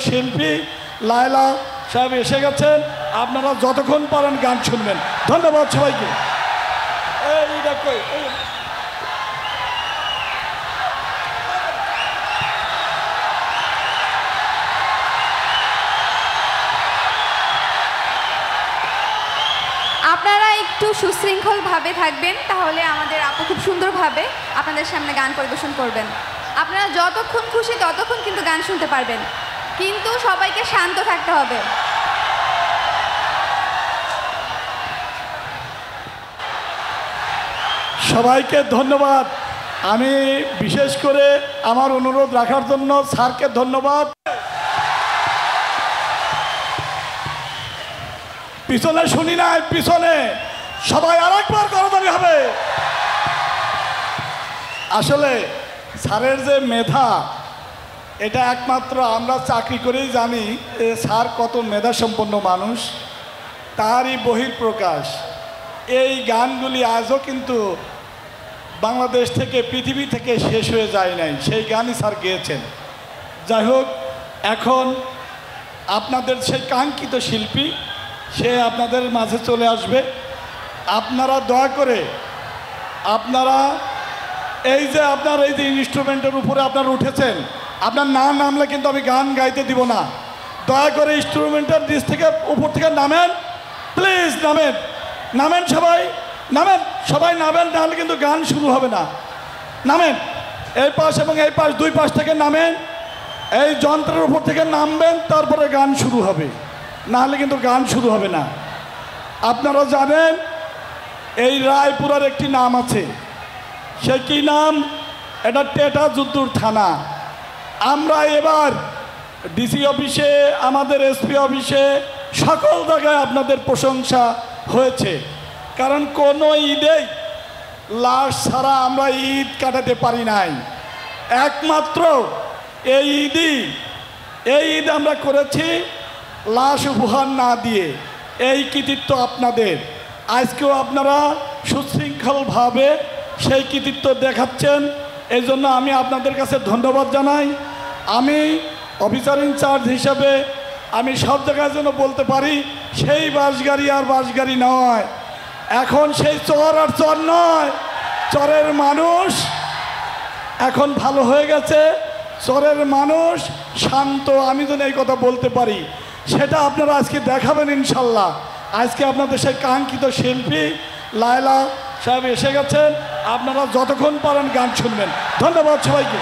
শিল্পী লায়লা সাহেব এসে গেছেন। আপনারা যতক্ষণ পারেন গান শুনবেন। ধন্যবাদ সবাইকে। আপনারা একটু সুশৃঙ্খলভাবে থাকবেন, তাহলে আমাদের আপু খুব সুন্দরভাবে আপনাদের সামনে গান পরিবেশন করবেন। আপনারা যতক্ষণ খুশি ততক্ষণ কিন্তু গান শুনতে পারবেন, কিন্তু সবাইকে শান্ত থাকতে হবে। সবাইকে ধন্যবাদ। আমি বিশেষ করে আমার অনুরোধ রাখার জন্য স্যারকে ধন্যবাদ। পিছনে শুনি নাই, পিছনে সবাই আরেকবার করতালি হবে। আসলে স্যারের যে মেধা, এটা একমাত্র আমরা চাকরি করেই জানি স্যার কত মেধা সম্পন্ন মানুষ, তারই বহিঃপ্রকাশ। এই গানগুলি আজও কিন্তু বাংলাদেশ থেকে, পৃথিবী থেকে শেষ হয়ে যায় নাই, সেই গানই স্যার গেয়েছেন। যাই হোক, এখন আপনাদের সেই কাঙ্ক্ষিত শিল্পী সে আপনাদের মাঝে চলে আসবে। আপনারা দয়া করে আপনারা এই যে ইনস্ট্রুমেন্টের উপরে আপনারা উঠেছেন, আপনার না নামলে কিন্তু আমি গান গাইতে দিব না। দয়া করে ইনস্ট্রুমেন্টের নিচ থেকে, উপর থেকে নামেন, প্লিজ নামেন, নামেন সবাই, নামেন সবাই, নামেন, নাহলে কিন্তু গান শুরু হবে না। নামেন, এই পাশ এবং এই পাশ, দুই পাশ থেকে নামেন, এই যন্ত্রের উপর থেকে নামবেন, তারপরে গান শুরু হবে, নাহলে কিন্তু গান শুরু হবে না। আপনারা জানেন এই রায়পুরার একটি নাম আছে, সে কি নাম? এটা টেটা যুদ্ধর থানা। আমরা এবার ডিসি অফিসে, আমাদের এসপি অফিসে, সকল জায়গায় আপনাদের প্রশংসা হয়েছে, কারণ কোনো ঈদেই লাশ ছাড়া আমরা ঈদ কাটাতে পারি নাই। একমাত্র এই ঈদ আমরা করেছি লাশ উপহার না দিয়ে। এই কৃতিত্ব আপনাদের। আজকেও আপনারা সুশৃঙ্খলভাবে সেই কৃতিত্ব দেখাচ্ছেন, এই জন্য আমি আপনাদের কাছে ধন্যবাদ জানাই। আমি অফিসার ইনচার্জ হিসাবে আমি সব জায়গায় যেন বলতে পারি, সেই বাসগাড়ি আর বাসগাড়ি নয়, এখন সেই চর আর চর নয়, চরের মানুষ এখন ভালো হয়ে গেছে, চরের মানুষ শান্ত। আমি যেন এই কথা বলতে পারি, সেটা আপনারা আজকে দেখাবেন ইনশাল্লাহ। আজকে আপনাদের সেই কাঙ্ক্ষিত শিল্পী লায়লা সাহেব এসে গেছেন। আপনারা যতক্ষণ পারেন গান শুনবেন। ধন্যবাদ সবাইকে।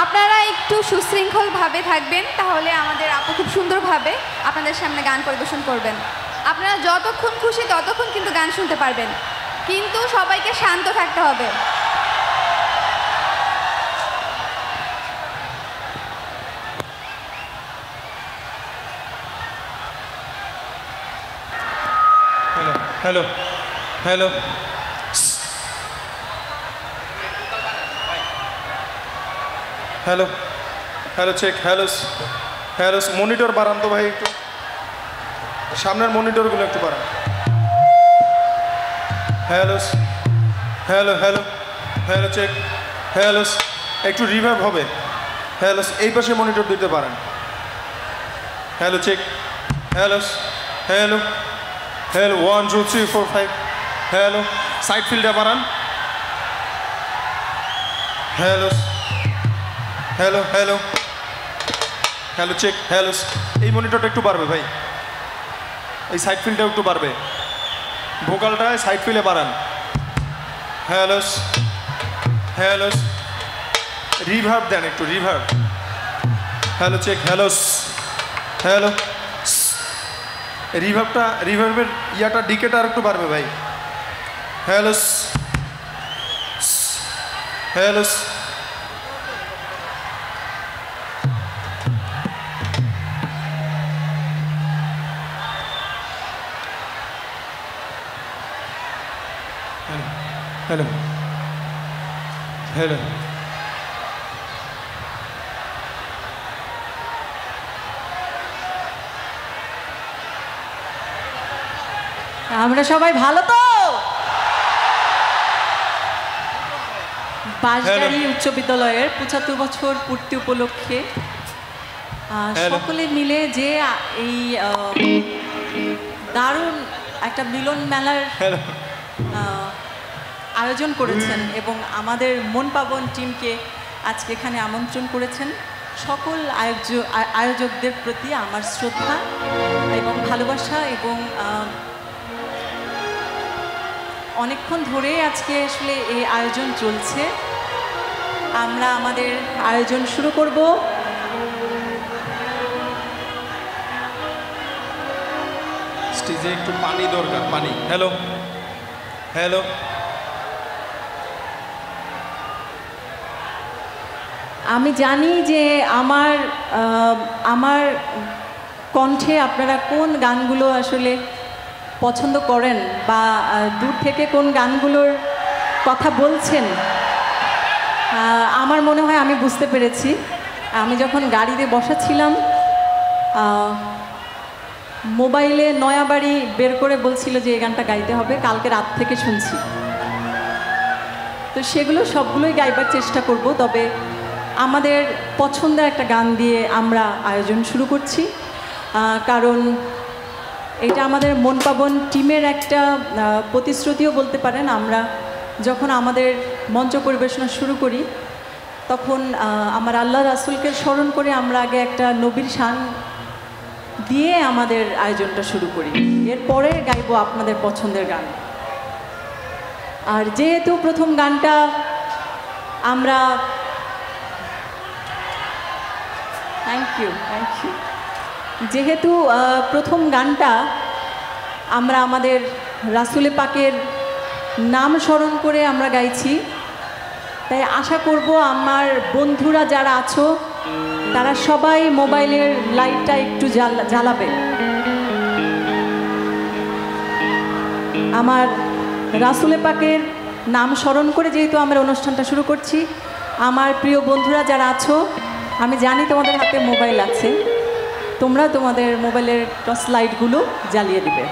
আপনারা একটু সুশৃঙ্খলভাবে থাকবেন, তাহলে আমাদের আপু খুব সুন্দরভাবে আপনাদের সামনে গান পরিবেশন করবেন। আপনারা যতক্ষণ খুশি ততক্ষণ কিন্তু গান শুনতে পারবেন, কিন্তু সবাইকে শান্ত থাকতে হবে। Hello hello hello hello check. Hello monitor বাড়ান তো ভাই, একটু সামনের মনিটরগুলো একটু বাড়ান। Hello hello hello hello check. Hello, একটু রিভার্ব হবে। হ্যালো, এই পাশে মনিটর দিতে পারেন। Hello check. Hello hello hello 1 2 3 4 5। Hello, side ফিল্ডটা বাড়ান। Hello hello hello hello check. Hello, এই মনিটরটা একটু বাড়বে ভাই, এই সাইড ফিল্ডটা একটু বাড়বে, ভোকালটায় সাইড ফিল্ডে বাড়ান। হ্যালো হ্যালো, রিভার্ব দেন একটু, reverb. Hello check. Hello hello, রিভার্বের ইয়াটা ডিকেটা আর একটু বাড়বে ভাই। হ্যালো হ্যালো হ্যালো হ্যালো আমরা সবাই ভালো তো? বাঁশগাড়ি উচ্চ বিদ্যালয়ের ৭৫ বছর পূর্তি উপলক্ষে সকলে মিলে যে এই দারুণ একটা মিলন মেলার আয়োজন করেছেন এবং আমাদের মন পাবন টিমকে আজকে এখানে আমন্ত্রণ করেছেন, সকল আয়োজকদের প্রতি আমার শ্রদ্ধা এবং ভালোবাসা। এবং অনেকক্ষণ ধরে আজকে আসলে এই আয়োজন চলছে। আমরা আমাদের আয়োজন শুরু করব। স্টেজে একটু পানি দরকার, পানি। হ্যালো হ্যালো, আমি জানি যে আমার কণ্ঠে আপনারা কোন গানগুলো আসলে পছন্দ করেন বা দূর থেকে কোন গানগুলোর কথা বলছেন। আমার মনে হয় আমি বুঝতে পেরেছি। আমি যখন গাড়িতে বসাছিলাম, মোবাইলে নয়াবাড়ি বের করে বলছিল যে এই গানটা গাইতে হবে, কালকে রাত থেকে শুনছি। তো সেগুলো সবগুলোই গাইবার চেষ্টা করব, তবে আমাদের পছন্দের একটা গান দিয়ে আমরা আয়োজন শুরু করছি, কারণ এটা আমাদের মন পাবন টিমের একটা প্রতিশ্রুতিও বলতে পারেন। আমরা যখন আমাদের মঞ্চ পরিবেশনা শুরু করি তখন আমার আল্লাহ রাসূলকে স্মরণ করে আমরা আগে একটা নবীর শান দিয়ে আমাদের আয়োজনটা শুরু করি, এরপরে গাইবো আপনাদের পছন্দের গান। আর যেহেতু প্রথম গানটা আমরা থ্যাংক ইউ যেহেতু প্রথম গানটা আমরা আমাদের রাসূলে পাকের নাম স্মরণ করে আমরা গাইছি, তাই আশা করব আমার বন্ধুরা যারা আছো তারা সবাই মোবাইলের লাইটটা একটু জ্বালাবে। আমার রাসূলে পাকের নাম স্মরণ করে যেহেতু আমরা অনুষ্ঠানটা শুরু করছি, আমার প্রিয় বন্ধুরা যারা আছো, আমি জানি তোমাদের হাতে মোবাইল আছে, তোমরা তোমাদের মোবাইলের টর্চ লাইটগুলো জ্বালিয়ে দিবে।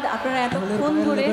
আপনারা এতক্ষণ ধরে